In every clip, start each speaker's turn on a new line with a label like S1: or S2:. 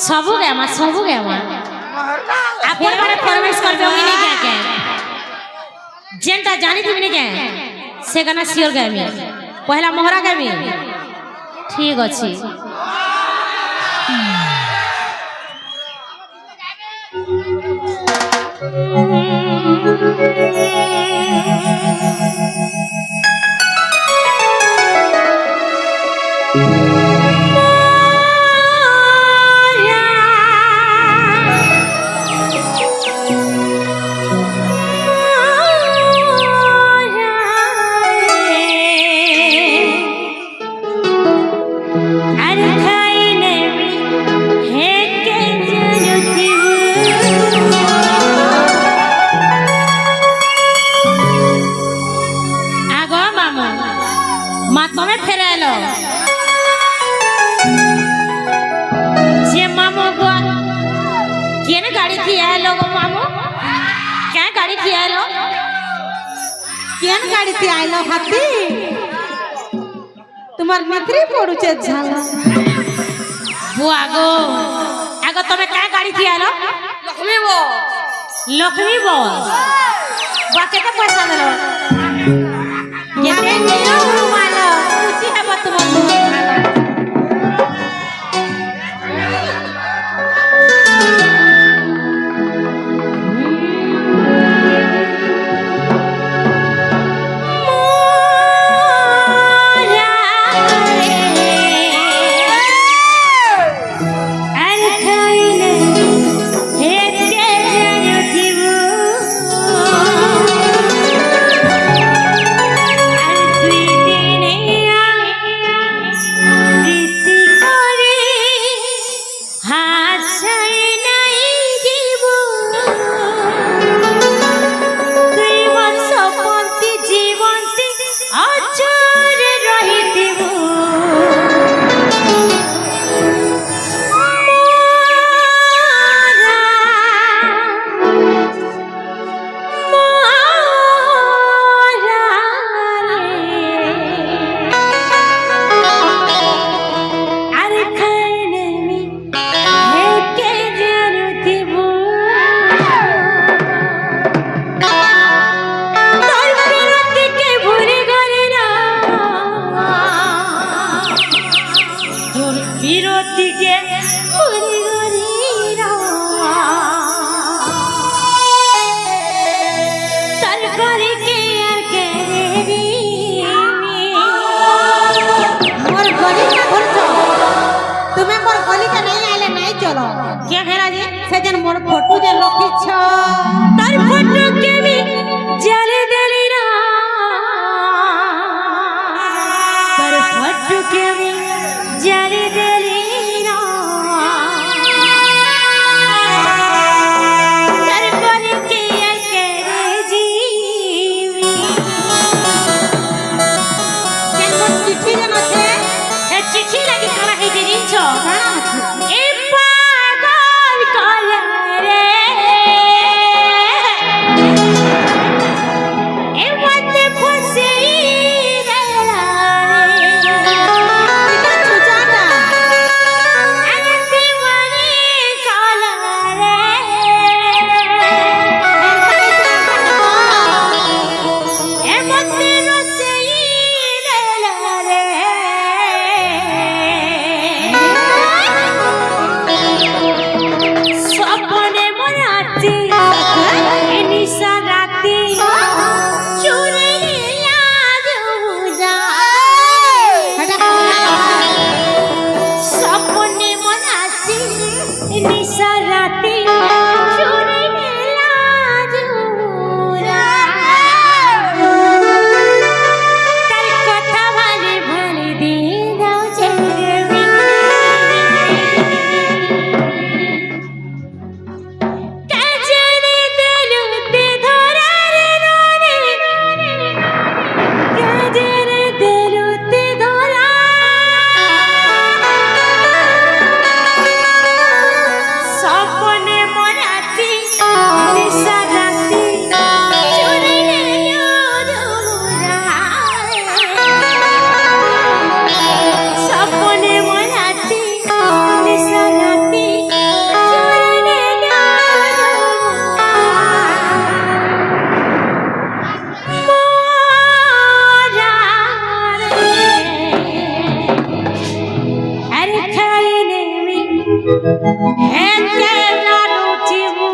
S1: सबू गया आपन माने फरमाइश करबे ओई नहीं क्या जेनटा जानी थी नहीं क्या से गाना सियोर गामी पहला मोहरा गामी ठीक अछि
S2: गाड़ी थी आइलो हाथी तुम्हार मित्री पडुचे झाला
S1: वो आगो तमे का गाड़ी थी आइलो लक्ष्मी बॉस बा केते पैसा देलो केते दियो मालो खुशी है बत क्या हेरा जी
S2: से जन मोर फोटो जे रखी छ
S1: तार फोटो के भी जले देली ना तार फोटो के भी जले देली ना तार कोन के करे जीवी
S2: के मोर चिट्ठी जन छे
S1: ए चिट्ठी लगी करा है देनी छ ए হেতে জানুচিবু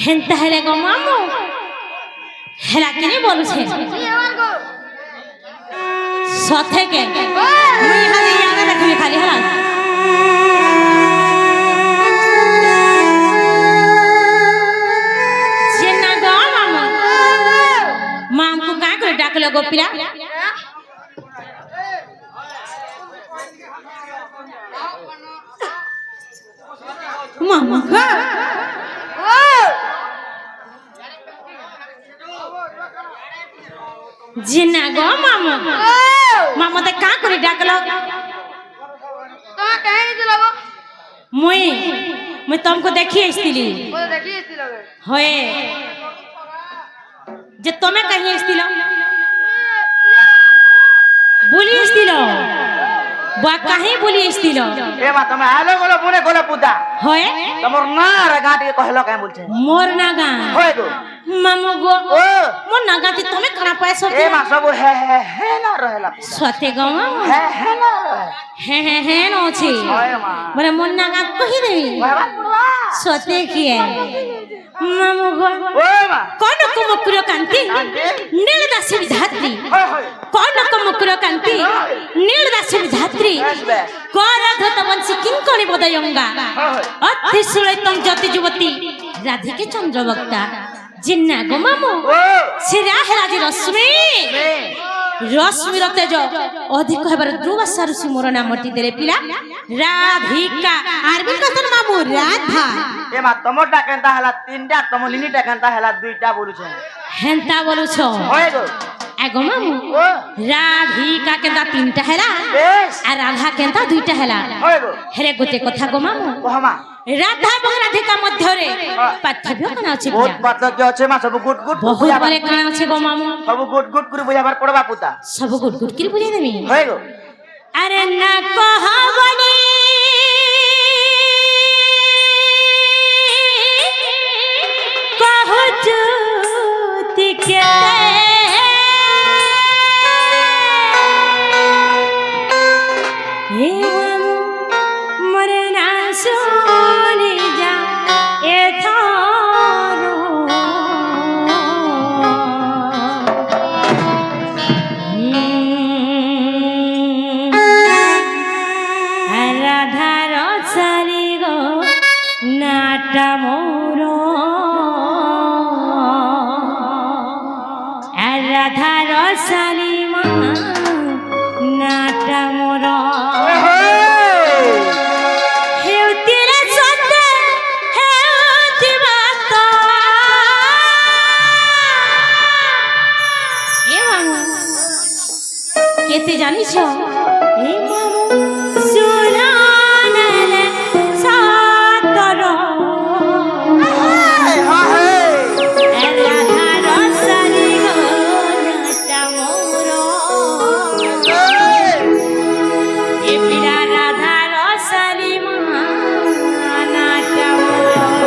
S1: হেনতা হেলে গো মামু হেলা কিনে বলছে সথেকে মুই খালি ইয়াকে দেখবি খালি হেলা জেনা গো মামু মামু কা করে ডাকলো গো পিলা
S2: মামা গো
S1: জিনা গো মামু মামু তে কা করে ডাকলো
S3: তো কাহে গেছিল গো
S1: মুই तुमको देखी आइছিলি
S3: ও দেখি এসছিল গে
S1: হয়ে যে তুমি কাহি আসছিল বলি আসছিল বা কাহি বলি আসছিল
S4: এ মা তুমি আলো বলো মনে গলে পূজা
S1: হয়
S4: তোমার না রে গাঁটিকে কহিল কেন বলছে
S1: মোর নাগা
S4: হয় গো
S1: মামু গো
S4: ও
S1: মোর নাগাতি তুমি কানা পাইছো
S4: এ মা সব হে হে হে না রহেলা
S1: সতে গো মামু
S4: হে হে না রহে
S1: হে নছি
S4: হয় মা
S1: বলে মোর নাগা কহি দেবি
S4: বাবা পুরবা
S1: সতে কি মামু গো
S4: ও মা
S1: কোন কুমকুর কান্তি নীল দাসী ধাত্রী
S4: হয় হয়
S1: কোন কুমকুর কান্তি নীল দাসী ধাত্রী
S4: বেশ বেশ
S1: গরাধত বংশী কিঙ্কণী বদয়ঙ্গা
S4: হয় হয়
S1: অতিশুলতং জ্যোতি যুবতী রাধিকে চন্দ্রবক্তা জিন্না গো মামু
S4: ও
S1: সিরা হেরাজি রশ্মি
S4: মে
S1: রশ্মির তেজ অধিক হেবার দুবাসা ঋষি মোর নামটি দেলে পিলা রাধিকা
S2: আরবি কথা মামু রাধা
S4: এ মা তোমারটা কেনতা হেলা তিনটা তোমার লিনিটা কেনতা হেলা দুইটা বলুছে
S1: হেন্তা বলুছ
S4: হয় গো
S1: এগো মামু
S4: ও
S1: রাধিকা কেন্তা তিনটা হেলা
S4: বেশ
S1: আর রাধা কেন্তা দুইটা হেলা
S4: হয় গো
S1: হেরে গোটে কথা গো মামু
S4: কহমা
S1: রাধা এবং রাধিকা মধ্যরে পার্থক্য কানা আছে
S4: বহুত পার্থক্য আছে মা সব গুট গুট
S1: বহুত বলে কানা আছে গো মামু
S4: সব গুট গুট করে বুঝাবার পড়বা পুতা
S1: সব গুট গুট করে বুঝাই দেবি
S4: হয় গো
S1: আরে না কহবনি কহুচুতি কেতে হে মামু মরে না শুনি যা এথারো রাধার সারি গো নাটা মোর রাধার সারি মা নাটা মোর হেউতিরে সতে হেউতিবা তো এ মামু কেতে জানিছ এ মামু সুরানলে সাতর রাধার সারি গো নাটা মোর এ পিরা রাধার সারি মা নাটা মোর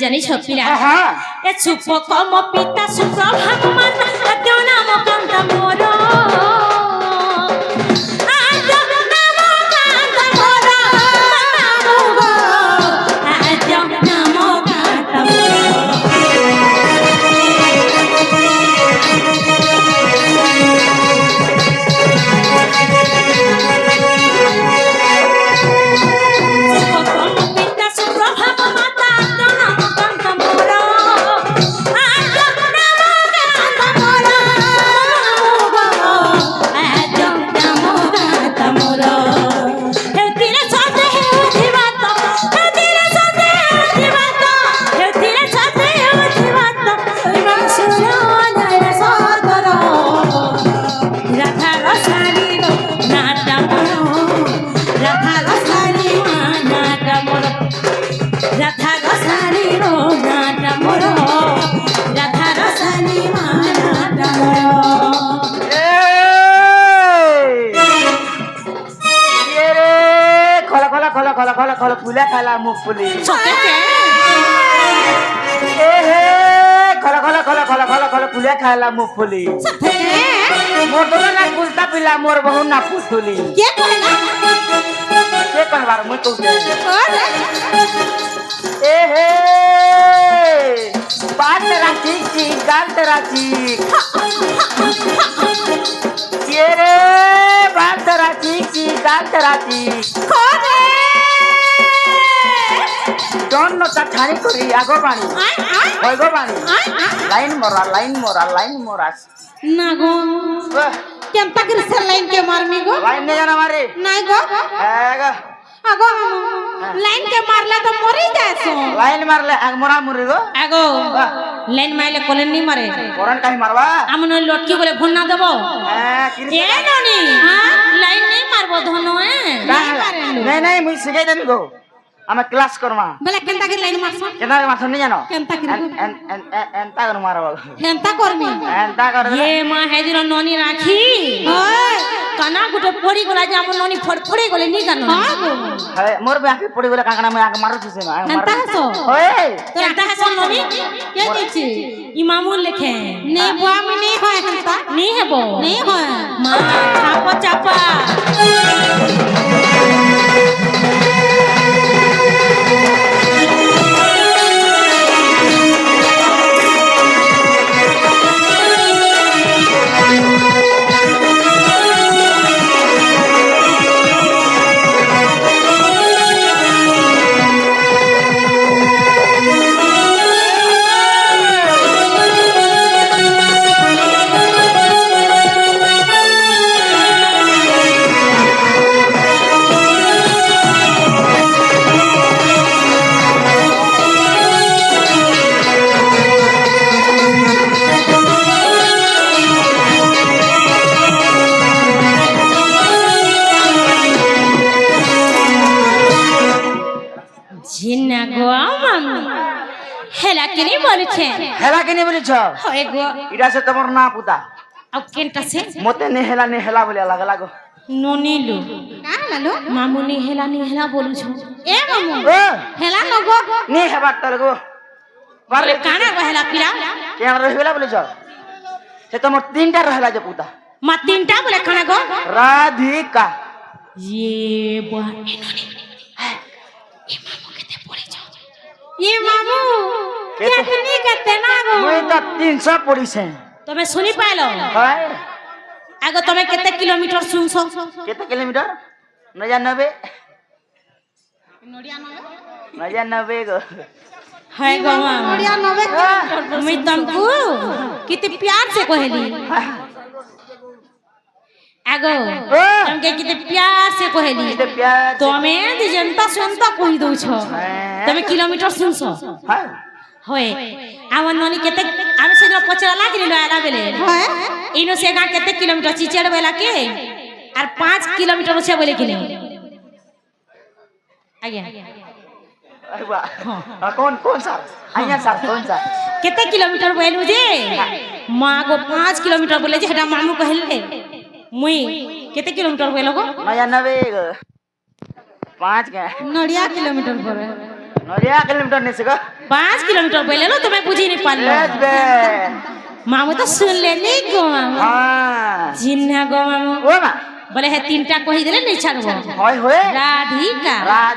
S1: জানিস পিলা
S4: হ্যাঁ
S1: এ চুপ কম পিতা সুপ্রভাবমান আদ্য নাম কান্তা মোর আদ্য নাম কান্তা মোর আদ্য নাম কান্তা
S4: খোলা ফুলে খালা মুখ ফুলি খোলা ফুলে খালা মুখ ফুলি মোর তো না কুলতা পিলা মোর বহু না ফুলি
S2: কে কইলা
S4: কে কহবার মই কইতে बात तेरा ठीक गाल तेरा ठीक ये रे बात तेरा ठीक गाल तेरा ठीक दोनों ता ठानी करी आगो पानी होइगो पानी लाइन मोरा
S2: না গো কেমতা করে সে লাইন কে মারমি গো
S4: लाइन नहीं जाना मारे
S2: নাই গো
S4: आगा
S2: আগো লাইন কে মারলে তো মরি যায়ছো
S4: लाइन मारले आग मोरा मुरी गो
S1: আগো লাইন মাইলে কলেন নি মারে
S4: कोरन काहे मारवा
S1: আমন লটকি বলে ফোন না দেব
S4: किरी
S1: এ ননি লাইন নেই মারবো ধন
S4: नहीं मुई सिखाई देबी गो आमे क्लास करमा
S2: বলে কেনতা করে লাইন মারছো
S4: केना के मारसन नहीं जानो
S2: কেনতা করে
S4: एंता कर मारवा
S2: কেনতা করমি
S4: एंता कर
S1: ये মা হেদির ননি রাখি
S2: ওই
S1: কানা গুটে পড়ি গলা যে আমন ননি ফড়ফড়ে গলে নি জানো
S2: হ্যাঁ গো
S4: है मोर पे आके पड़ी बोले कांगना में आके मारो छे ना
S2: কেনতা হাসো
S4: ओए
S1: কেনতা হাসন ননি
S2: কে দিছি
S1: ইমামুল লেখে
S2: নে বুয়া আমি নেই হয় কেনতা
S1: নি হেবো
S2: নেই হয়
S1: মা চাপা চাপা জিন্না গো মামি হেলা কিনি বলছে
S4: हेला के नहीं बोली छ
S1: হয় গো
S4: इडा से तमर ना पुता
S1: আও কেনটা সে
S4: मोते ने हेला बोले लगा लागो
S1: ননিলু
S2: কান লালো
S1: মামুনি হেলা বলুছো
S2: এ মামু
S4: ओ
S2: হেলা নগো
S4: नी हेबा तर गो
S1: বলে কানা হেলা পিরা
S4: के हमरा रहला बोले छ से तमर तीनटा रहला जे पुता
S1: মা তিনটা বলে কানা গো
S4: राधिका
S1: ये बुआ ये मामू কেতে পড়েছ
S2: এ মামু কেতনি কেতে না গো
S4: मुई तो 300 पड़ी से
S1: তুমি শুনি পাইলো
S4: हाय
S1: আগো তুমি কেতে কিলোমিটার শুনছো
S4: केते किलोमीटर 99 99 गो
S1: হয় গো মা
S2: নড়িয়া 90 কিলোমিটার
S1: मैं तुमको कितने प्यार से कहली आगो
S4: ओ
S1: तुमके कितने प्यार से कहली
S4: केते प्यार
S1: तुम्हें दी जनता सुनता कहि दउ छ তুমি কিলোমিটার শুনছো
S4: हाय
S1: হয় আমার ননি কেতে আমি সেদিন পচরা লাগিলি লয়ালা বেলে
S2: হয়
S1: ইনো সে গা কেতে কিলোমিটার চিচেড় বেলা के আর 5 কিলোমিটার আছে বলে কিনে আগে
S4: अरे वाह कौन सा आइया सर कौन सा
S1: केते किलोमीटर बोलू जे माँ को 5 किलोमीटर बोले जे हेटा मामू कहले मुई केते किलोमीटर बोलो गो
S4: 99 गो 5 के
S2: নড়িয়া কিলোমিটার পরে
S4: नरिया किलोमीटर नहीं सका
S1: 5 किलोमीटर बोले लो तुम्हें बुझी नहीं पालो
S4: लेट बे
S1: मामू तो सुन ले नहीं गो मामू
S4: हां
S1: जिन्ना गो मामू
S4: ओ ना
S1: बोले है 3टा कही देले नहीं छाड़बो
S4: होय होय
S1: राधिका
S4: राज